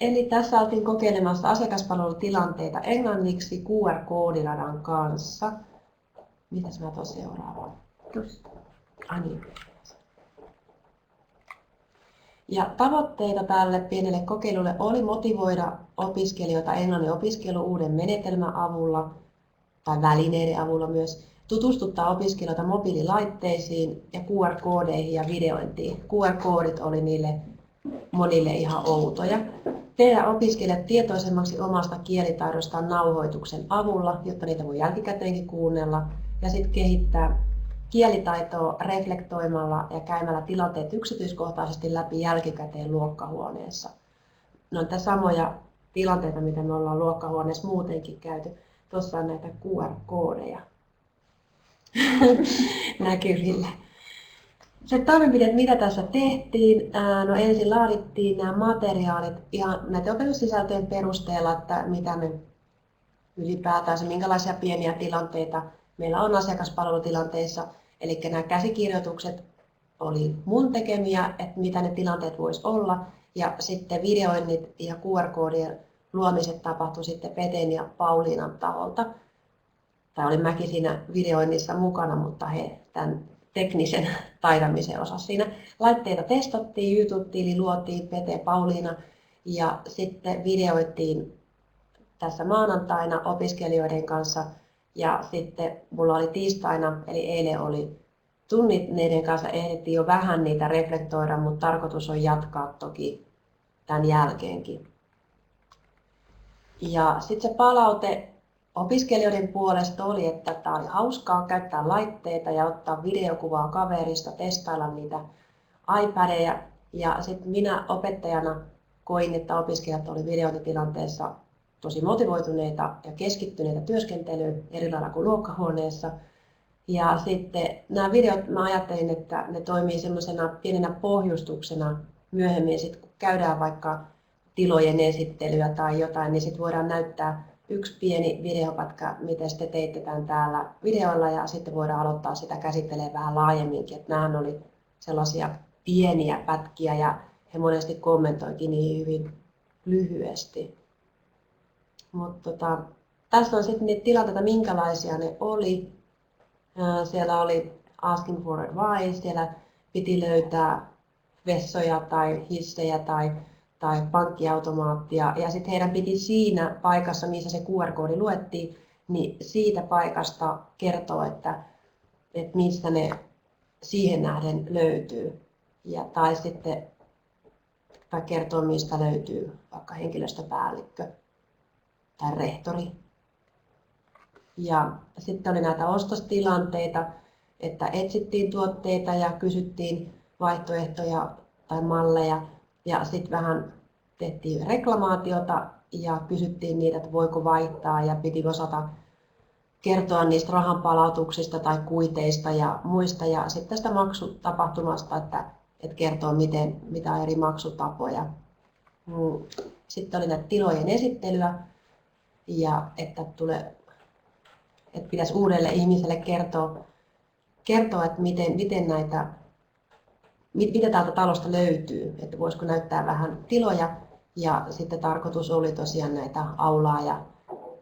Eli tässä oltiin kokeilemassa asiakaspalvelutilanteita englanniksi QR-koodiradan kanssa. Mitäs mä tuon seuraavaan? Niin. Ja tavoitteita tälle pienelle kokeilulle oli motivoida opiskelijoita englannin opiskelu uuden menetelmän avulla tai välineiden avulla myös, tutustuttaa opiskelijoita mobiililaitteisiin ja QR-koodeihin ja videointiin. QR-koodit oli niille monille ihan outoja. Tehdä opiskelijat tietoisemmaksi omasta kielitaidostaan nauhoituksen avulla, jotta niitä voi jälkikäteenkin kuunnella, ja sitten kehittää kielitaitoa reflektoimalla ja käymällä tilanteet yksityiskohtaisesti läpi jälkikäteen luokkahuoneessa. Ne on tässä samoja tilanteita, mitä me ollaan luokkahuoneessa muutenkin käyty. Tuossa on näitä QR-koodeja näkyvillä. Se toimenpiteet, mitä tässä tehtiin, no ensin laadittiin nämä materiaalit ihan näiden opetussisältöjen perusteella, että mitä me ylipäätään, minkälaisia pieniä tilanteita meillä on asiakaspalvelutilanteissa. Eli nämä käsikirjoitukset oli mun tekemiä, että mitä ne tilanteet voisi olla. Ja sitten videoinnit ja QR-koodien luomiset tapahtui sitten Peten ja Pauliinan taholta. Tai olin mäkin siinä videoinnissa mukana, mutta he tämän teknisen taidamisen osas siinä. Laitteita testattiin, YouTube-tili luotiin, Pete, Pauliina, ja sitten videoitiin tässä maanantaina opiskelijoiden kanssa, ja sitten mulla oli tiistaina, eli eilen oli tunnit, neiden kanssa ehdittiin jo vähän niitä reflektoida, mutta tarkoitus on jatkaa toki tämän jälkeenkin. Ja sitten se palaute opiskelijoiden puolesta oli, että tämä oli hauskaa käyttää laitteita ja ottaa videokuvaa kaverista, testailla niitä iPadeja. Ja sitten minä opettajana koin, että opiskelijat oli videointitilanteessa tosi motivoituneita ja keskittyneitä työskentelyyn eri lailla kuin luokkahuoneessa. Ja sitten nämä videot, mä ajattelin, että ne toimii semmoisena pienenä pohjustuksena myöhemmin, sit kun käydään vaikka tilojen esittelyä tai jotain, niin sitten voidaan näyttää yksi pieni videopätkä, miten te teitte tämän täällä videolla, ja sitten voidaan aloittaa sitä käsittelemään vähän laajemminkin. Että nämä oli sellaisia pieniä pätkiä ja he monesti kommentoikin niin hyvin lyhyesti. Mutta tässä on sitten niitä tilanteita, minkälaisia ne oli. Siellä oli asking for advice, siellä piti löytää vessoja tai hissejä tai pankkiautomaattia, ja sitten heidän piti siinä paikassa, missä se QR-koodi luettiin, niin siitä paikasta kertoa, että mistä ne siihen nähden löytyy. Tai sitten kertoa, mistä löytyy vaikka henkilöstöpäällikkö tai rehtori. Ja sitten oli näitä ostostilanteita, että etsittiin tuotteita ja kysyttiin vaihtoehtoja tai malleja. Ja sitten vähän tehtiin reklamaatiota ja kysyttiin niitä, että voiko vaihtaa, ja piti osata kertoa niistä rahanpalautuksista tai kuiteista ja muista. Ja sitten tästä maksutapahtumasta, että kertoo mitä on eri maksutapoja. Sitten oli näitä tilojen esittelyä ja että pitäisi uudelle ihmiselle kertoa että miten näitä mitä täältä talosta löytyy, että voisiko näyttää vähän tiloja, ja sitten tarkoitus oli tosiaan näitä aulaa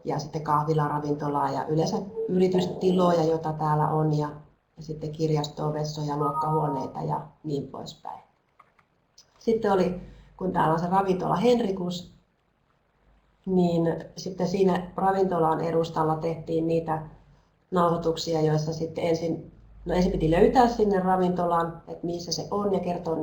ja sitten kahvilaa, ravintolaa ja yleensä yritystiloja, joita täällä on, ja sitten kirjastoa, vessoja, luokkahuoneita ja niin poispäin. Sitten oli, kun täällä on se ravintola Henrikus, niin sitten siinä ravintolan edustalla tehtiin niitä nauhoituksia, joissa sitten ensin piti löytää sinne ravintolaan, että missä se on, ja kertoa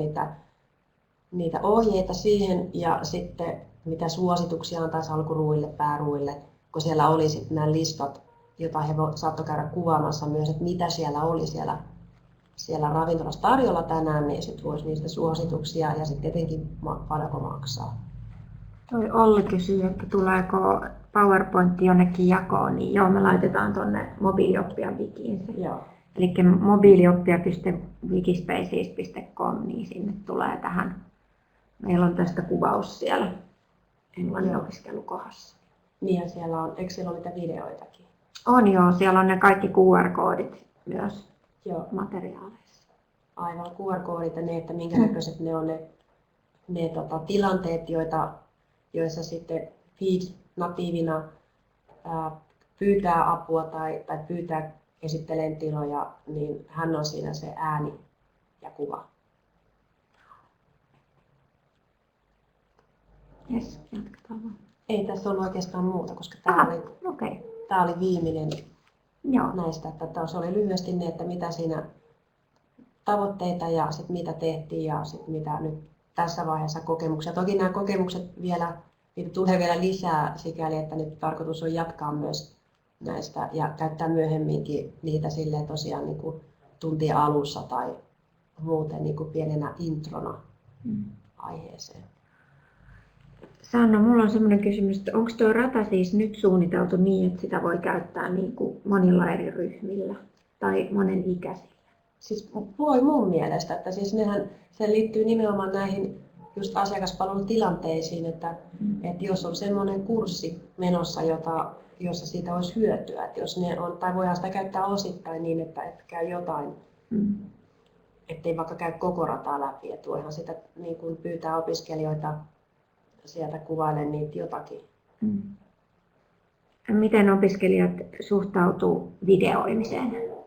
niitä ohjeita siihen, ja sitten mitä suosituksia antaa salkuruille, pääruille, kun siellä oli sitten nämä listat, joita he saattoi käydä kuvaamassa myös, että mitä siellä oli siellä ravintolassa tarjolla tänään, niin sitten voisi niistä suosituksia ja sitten tietenkin paljonko maksaa. Toi Olli kysyy, että tuleeko PowerPoint jonnekin jakoon, niin joo, me laitetaan tuonne mobiilioppijan wikiin. Joo. Eli mobiilioppija.wikispaces.com, niin sinne tulee tähän. Meillä on tästä kuvaus siellä englannin opiskelukohdassa. Niin, ja siellä on, eikö siellä ole niitä videoitakin? On joo, siellä on ne kaikki QR-koodit myös joo. Materiaaleissa. Aivan, QR-koodit ja ne, että minkä näköiset ne on ne ne tilanteet, joissa sitten feed natiivina pyytää apua tai pyytää esittelen tiloja, niin hän on siinä se ääni ja kuva. Yes, jatketaan vaan. Ei tässä ollut oikeastaan muuta, koska Okay. tämä oli viimeinen Joo. näistä. Että se oli lyhyesti ne, että mitä siinä tavoitteita ja sit mitä tehtiin ja sit mitä nyt tässä vaiheessa kokemuksia. Toki nämä kokemukset niitä tulee vielä lisää sikäli, että nyt tarkoitus on jatkaa myös näistä ja käyttää myöhemminkin niitä silleen tosiaan niin kuin tuntien alussa tai muuten niin kuin pienenä introna aiheeseen. Sanna, mulla on sellainen kysymys, että onko tuo rata siis nyt suunniteltu niin, että sitä voi käyttää niin kuin monilla eri ryhmillä tai monen ikäisillä? Siis voi mun mielestä, että siis se liittyy nimenomaan näihin just asiakaspalvelutilanteisiin, että jos on semmoinen kurssi menossa, jossa siitä olisi hyötyä, että jos ne on, tai voidaan sitä käyttää osittain niin, että käy jotain, ettei vaikka käy koko rataa läpi, että voihan sitä niin kuin pyytää opiskelijoita sieltä kuvailemaan niitä jotakin. Miten opiskelijat suhtautuu videoimiseen?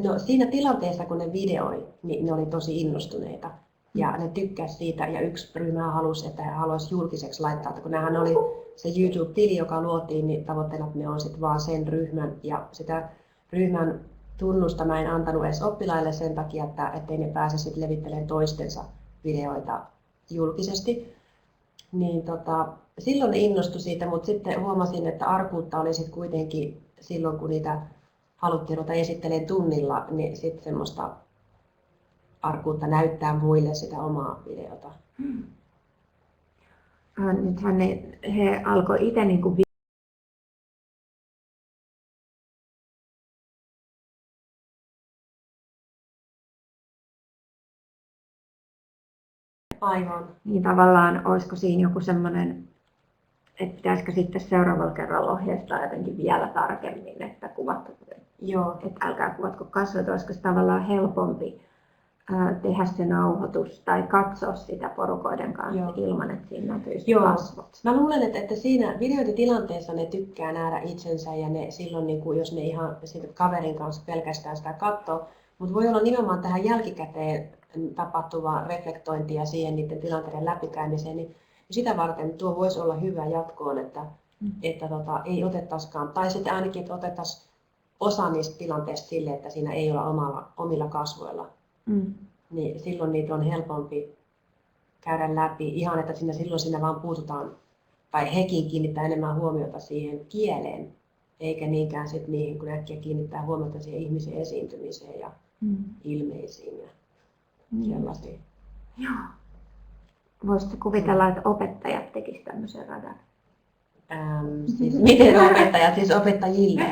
No, siinä tilanteessa, kun ne videoi, niin ne oli tosi innostuneita ja ne tykkäsivät siitä ja yksi ryhmä halusi, että he haluaisivat julkiseksi laittaa, että kun nämähän oli se YouTube-tili, joka luotiin, niin tavoitteena ne on sitten vaan sen ryhmän ja sitä ryhmän tunnusta mä en antanut edes oppilaille sen takia, että ettei ne pääse sitten levittelemään toistensa videoita julkisesti. Niin silloin ne innostui siitä, mutta sitten huomasin, että arkuutta oli sitten kuitenkin silloin, kun niitä haluttiin ruveta esittelemään tunnilla, niin sitten semmoista arkuutta näyttää muille sitä omaa videota. Nythän he alkoi itse niin kuin Aivan. niin tavallaan olisiko siinä joku semmoinen, että pitäisikö sitten seuraavalla kerralla ohjeistaa jotenkin vielä tarkemmin, että kuvat, että älkää kuvatko kasvot, olisiko se tavallaan helpompi tehdä se nauhoitus tai katsoa sitä porukoiden kanssa ilman, että siinä näkyisi kasvot. Mä luulen, että siinä videointitilanteessa ne tykkää nähdä itsensä ja ne silloin, niin kuin, jos ne ihan kaverin kanssa pelkästään sitä katsoo, mutta voi olla nimenomaan tähän jälkikäteen tapahtuvaa reflektointia siihen niiden tilanteiden läpikäymiseen, niin sitä varten tuo voisi olla hyvä jatkoon, että ei otettaisikaan, tai sitten ainakin, että otettaisiin osa niistä tilanteista sille, että siinä ei olla omilla kasvoilla. Niin silloin niitä on helpompi käydä läpi ihan, että silloin siinä vaan puututaan, tai hekin kiinnittää enemmän huomiota siihen kieleen, eikä niinkään sit niihin, kun äkkiä kiinnittää huomiota siihen ihmisen esiintymiseen ja ilmeisiin ja sellaisiin. Joo. Voisitko kuvitella, että opettajat tekisivät tämmöisen radan? Siis miten opettajat, siis opettajille?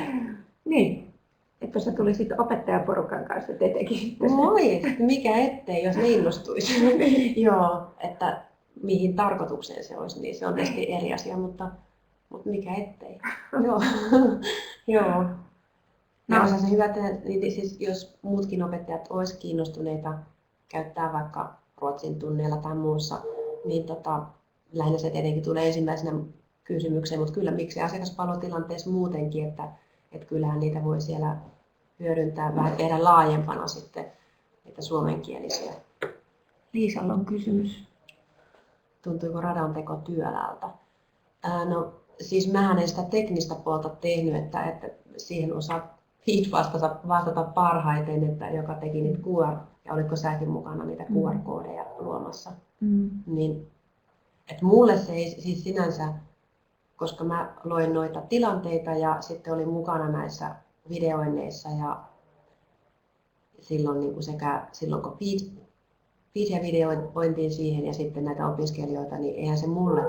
Niin. Että sä tulisit opettajaporukan kanssa, te tekisitte sen. Moi, mikä ettei, jos ne innostuisi. Joo, että mihin tarkoitukseen se olisi, niin se on tietysti eri asia, mutta mikä ettei. Joo. Ja olisi se hyvä, että siis jos muutkin opettajat olisi kiinnostuneita käyttää vaikka ruotsin tunneilla tai muussa, niin lähinnä se tietenkin tulee ensimmäisenä kysymykseen, mutta kyllä miksi asiakaspalvelutilanteessa muutenkin, että kyllähän niitä voi siellä hyödyntää vähän tehdä laajempana sitten niitä suomenkielisiä. Liisalla on kysymys. Tuntuiko radanteko työläältä? No siis mähän en sitä teknistä puolta tehnyt, että siihen osaa vastata parhaiten, että joka teki niitä QR, ja oliko säkin mukana niitä QR-koodeja luomassa. Niin, että mulle se ei siis sinänsä, koska mä loin noita tilanteita ja sitten olin mukana näissä videoinneissa ja silloin, niin kuin silloin kun feed ja videointiin siihen ja sitten näitä opiskelijoita, niin eihän se mulle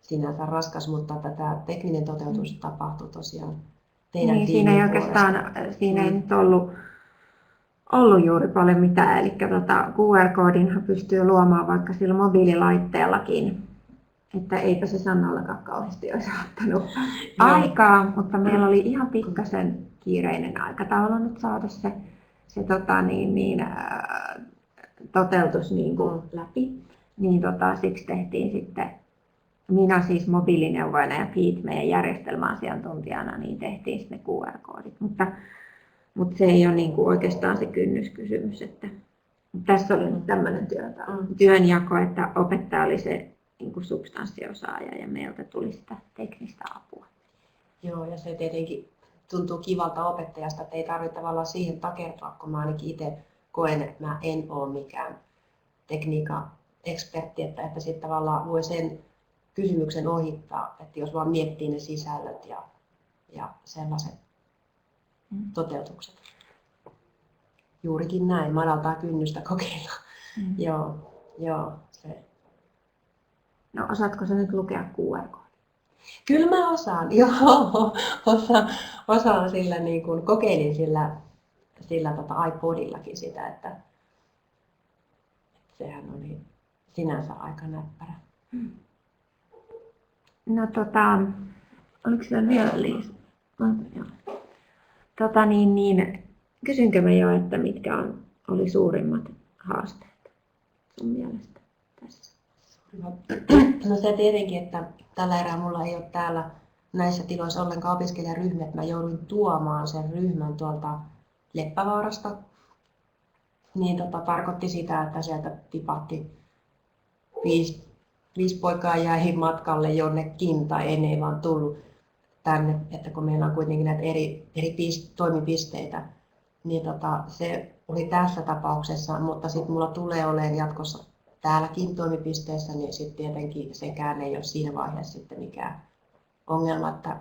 sinänsä raskas, mutta tämä tekninen toteutus tapahtui tosiaan teidän niin, tiimin siinä ei puolesta. oikeastaan siinä ei nyt ollut juuri paljon mitään, eli QR-koodinhan pystyy luomaan vaikka sillä mobiililaitteellakin. Että eipä se Sannallakaan kauheasti olisi ottanut aikaa, mutta meillä oli ihan pikkasen kiireinen aikataulu nyt saada se toteutus niin kuin läpi. Niin siksi tehtiin sitten, minä siis mobiilineuvojana ja Pete meidän järjestelmäasiantuntijana, niin tehtiin sitten ne QR-koodit. Mutta se ei ole niin kuin oikeastaan se kynnyskysymys. Että tässä oli nyt tämmöinen työnjako, että opettaja oli se niin kuin substanssiosaaja ja meiltä tuli sitä teknistä apua. Joo, ja se tietenkin tuntuu kivalta opettajasta, että ei tarvitse tavallaan siihen takertua, kun mä ainakin itse koen, että mä en ole mikään tekniikan ekspertti, että sitten tavallaan voi sen kysymyksen ohittaa, että jos vaan miettii ne sisällöt ja sellaiset toteutukset. Juurikin näin, madaltaa kynnystä kokeilla. Joo, se. No osaatko sä nyt lukea QR-koodin? Kyllä mä osaan, joo. Osaan sillä niin kuin, kokeilin sillä iPodillakin sitä, että sehän oli sinänsä aika näppärä. No oliko siellä vielä Liisa? Kysynkö mä jo, että mitkä oli suurimmat haasteet sun mielestä tässä? No se tietenkin, että tällä erää mulla ei ole täällä näissä tiloissa ollenkaan opiskelijaryhmä, että mä jouduin tuomaan sen ryhmän tuolta Leppävaarasta. Niin tarkoitti sitä, että sieltä tipahti 5 poikaa jäi matkalle jonnekin tai ei vaan tullut tänne, että kun meillä on kuitenkin näitä eri toimipisteitä, niin se oli tässä tapauksessa, mutta sitten mulla tulee olemaan jatkossa täälläkin toimipisteessä, niin sitten tietenkin sekään ei ole siinä vaiheessa sitten mikään ongelma, että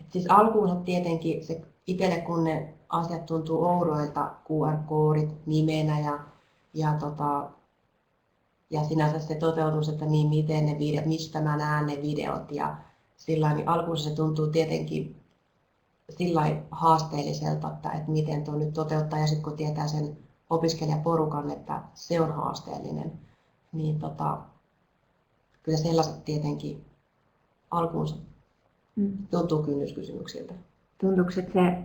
siis alkuun tietenkin se itselle, kun ne asiat tuntuu oudoilta, QR-koodit nimenä ja sinänsä se toteutus, että niin miten ne videot, mistä mä näen ne videot ja sillä niin alkuun se tuntuu tietenkin sillä haasteelliselta, että miten tuo nyt toteuttaa ja sitten kun tietää sen opiskelijaporukan, että se on haasteellinen, niin kyllä sellaiset tietenkin alkuunsa tuntuu kynnyskysymyksiltä. Tuntuuko, että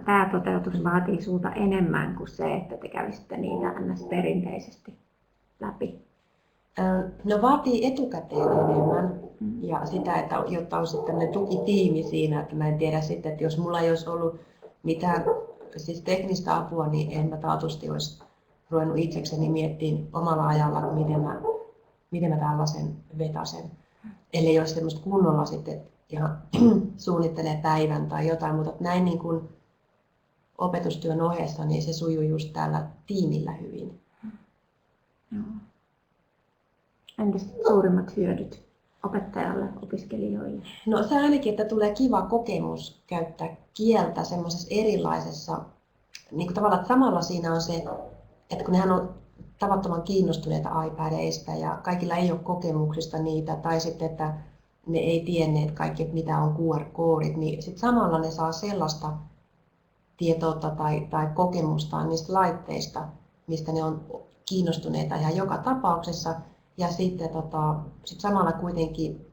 tämä toteutus vaatii sulta enemmän kuin se, että te kävisitte niitä perinteisesti läpi? No vaatii etukäteen enemmän ja sitä, että jotta on sitten ne tukitiimi siinä, että mä en tiedä sitten, että jos mulla ei olisi ollut mitään siis teknistä apua, niin en mä taatusti olisi ruvennut itsekseni miettimään omalla ajalla, että miten mä tällaisen vetäsen. Ellei olisi semmoista kunnolla sitten ihan suunnittelee päivän tai jotain, mutta näin niin kuin opetustyön ohessa, niin se sujuu just tällä tiimillä hyvin. Joo. Entäs suurimmat hyödyt opettajalle, opiskelijoille? No se ainakin, että tulee kiva kokemus käyttää kieltä semmoisessa erilaisessa, niin kuin tavallaan, että samalla siinä on se, että kun nehän on tavattoman kiinnostuneita iPadeista ja kaikilla ei ole kokemuksista niitä, tai sitten, että ne ei tienneet kaikki, että mitä on QR-koodit, niin sitten samalla ne saa sellaista tietoutta tai kokemusta niistä laitteista, mistä ne on kiinnostuneita ihan joka tapauksessa. Ja sitten sit samalla kuitenkin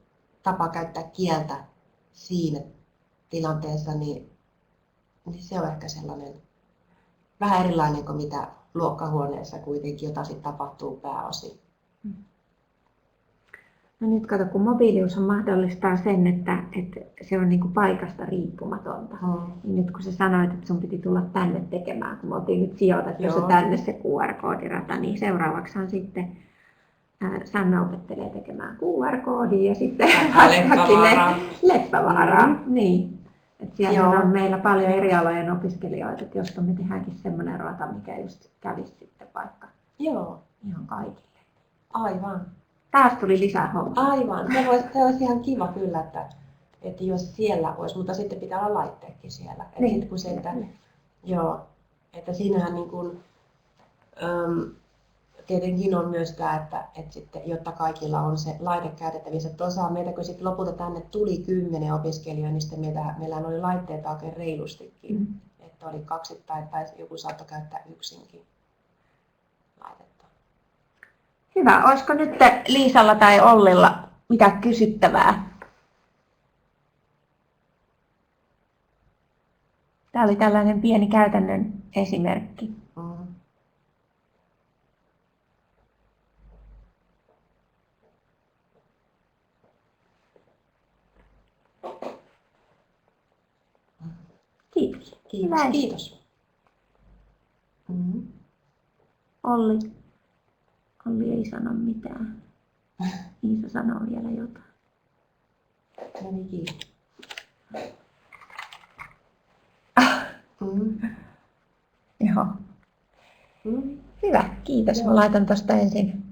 tapa käyttää kieltä siinä tilanteessa, niin se on ehkä sellainen vähän erilainen kuin mitä luokkahuoneessa kuitenkin, jota sitten tapahtuu pääosin. No nyt kato, kun mobiilius mahdollistaa sen, että se on niinku paikasta riippumatonta. Niin nyt kun sä sanoit, että sun piti tulla tänne tekemään, kun me oltiin nyt sijoitettu se tänne se QR-koodirata, niin seuraavaksihan sitten Sanna opettelee tekemään QR-koodia ja sitten Leppävaaraa. Niin. Et siellä on meillä paljon eri alojen opiskelijoita, että josta me tehdäänkin semmoinen rata, mikä just kävisi sitten vaikka ihan kaikille. Aivan. Taas tuli lisää hommaa. Aivan. Se olisi ihan kiva kyllä, että jos siellä olisi, mutta sitten pitää olla laitteekin siellä. Niin. Että siinähän niin kuin, tietenkin on myös tämä, että sitten, jotta kaikilla on se laite käytettävissä. Tuossa meitä, kun sitten lopulta tänne tuli 10 opiskelijaa, niin sitten meillä oli laitteita oikein reilustikin. Että oli kaksittain tai joku saattoi käyttää yksinkin laitetta. Hyvä. Olisiko nyt Liisalla tai Ollilla mitä kysyttävää? Tämä oli tällainen pieni käytännön esimerkki. Mm. Kiitos. Kiitos. Hyvä. Kiitos. Mm. Olli ei sano mitään. Iisa sanoo vielä jotain. No niin, kiitos. Mm. Joo. Mm. Hyvä, kiitos. Joo. Mä laitan tuosta ensin